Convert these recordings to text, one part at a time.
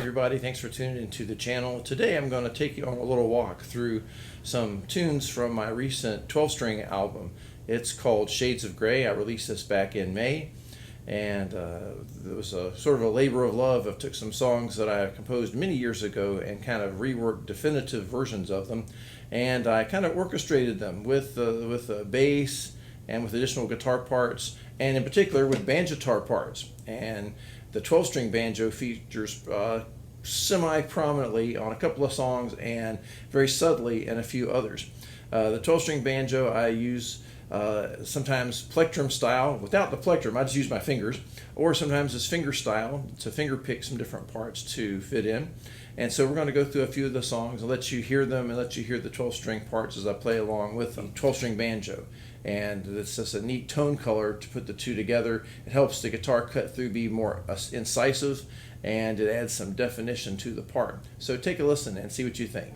everybody, thanks for tuning into the channel. Today I'm going to take you on a little walk through some tunes from my recent 12-string album. It's called Shades of Grey. I released this back in May, and it was a sort of a labor of love. I took some songs that I composed many years ago and kind of reworked definitive versions of them, and I kind of orchestrated them with a bass and with additional guitar parts, and in particular with banjo guitar parts. And the 12-string banjo features semi-prominently on a couple of songs and very subtly in a few others. The 12-string banjo I use sometimes plectrum style. Without the plectrum, I just use my fingers, or sometimes it's finger style to finger pick some different parts to fit in. And so we're going to go through a few of the songs and let you hear them and let you hear the 12-string parts as I play along with them. 12-string banjo. And it's just a neat tone color to put the two together. It helps the guitar cut through be more incisive, and it adds some definition to the part. So take a listen and see what you think.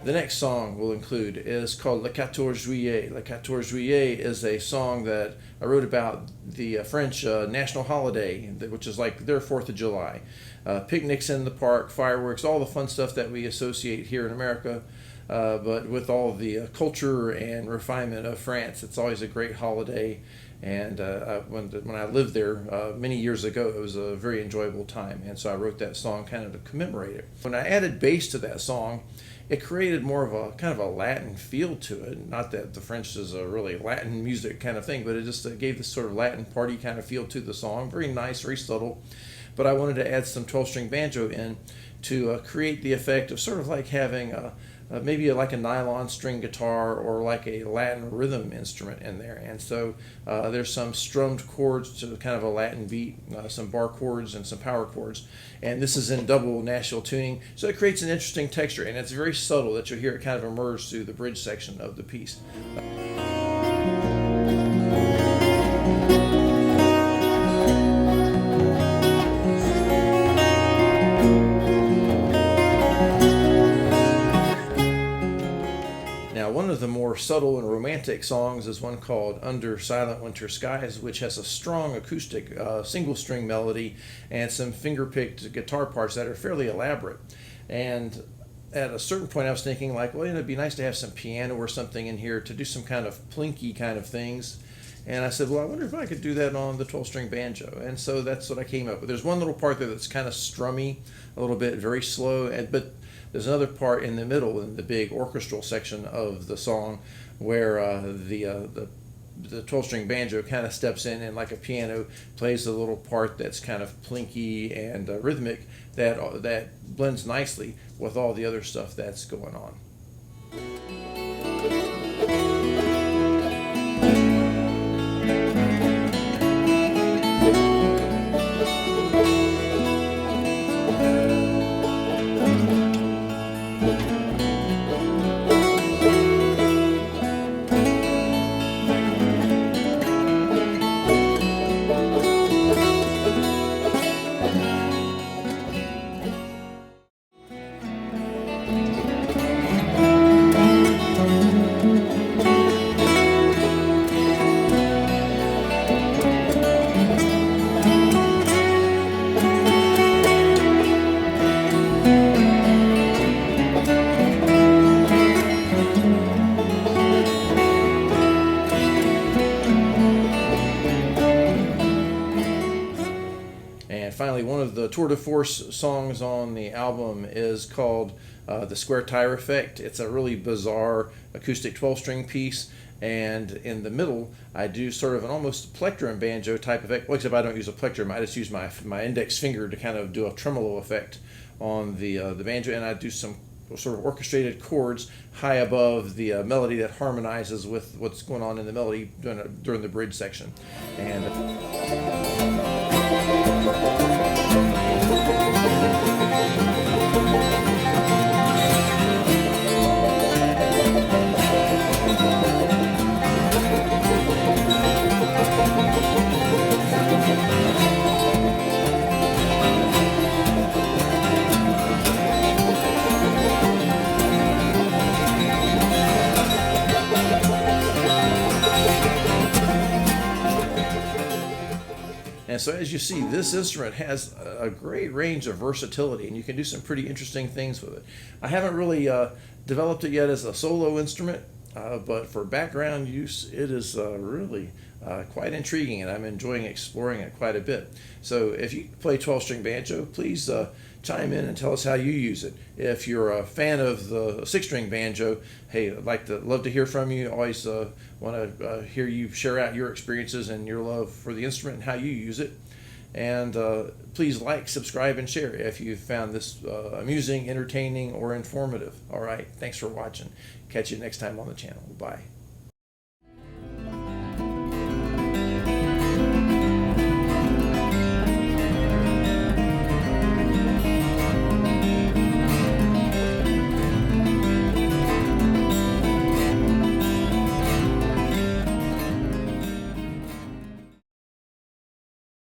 The next song we'll include is called Le 14 Juillet. Le 14 Juillet is a song that I wrote about the French national holiday, which is like their 4th of July. Picnics in the park, fireworks, all the fun stuff that we associate here in America, but with all the culture and refinement of France, it's always a great holiday. And when I lived there many years ago, it was a very enjoyable time, and so I wrote that song kind of to commemorate it. When I added bass to that song, it created more of a kind of a Latin feel to it. Not that the French is a really Latin music kind of thing, but it just gave this sort of Latin party kind of feel to the song. Very nice, very subtle. But I wanted to add some 12-string banjo in to create the effect of sort of like having maybe like a nylon string guitar or like a Latin rhythm instrument in there. And so there's some strummed chords to kind of a Latin beat, some bar chords and some power chords. And this is in double Nashville tuning, so it creates an interesting texture, and it's very subtle that you'll hear it kind of emerge through the bridge section of the piece. One of the more subtle and romantic songs is one called Under Silent Winter Skies, which has a strong acoustic single string melody and some finger-picked guitar parts that are fairly elaborate. And at a certain point I was thinking like, well, it'd be nice to have some piano or something in here to do some kind of plinky kind of things. And I said, well, I wonder if I could do that on the 12-string banjo. And so that's what I came up with. There's one little part there that's kind of strummy, a little bit, very slow, but there's another part in the middle, in the big orchestral section of the song, where the 12-string banjo kind of steps in and, like a piano, plays a little part that's kind of plinky and rhythmic that blends nicely with all the other stuff that's going on. And finally, one of the tour de force songs on the album is called The Square Tire Effect. It's a really bizarre acoustic 12-string piece, And in the middle, I do sort of an almost plectrum banjo type effect. Well, except I don't use a plectrum. I just use my index finger to kind of do a tremolo effect on the banjo, and I do some sort of orchestrated chords high above the melody that harmonizes with what's going on in the melody during the bridge section. And And so as you see, this instrument has a great range of versatility, and you can do some pretty interesting things with it. I haven't really developed it yet as a solo instrument, but for background use, it is really quite intriguing, and I'm enjoying exploring it quite a bit. So if you play 12-string banjo, please chime in and tell us how you use it. If you're a fan of the 6-string banjo, hey, I'd love to hear from you. Always want to hear you share out your experiences and your love for the instrument and how you use it. And please like, subscribe, and share if you found this amusing, entertaining, or informative. All right, thanks for watching. Catch you next time on the channel. Bye.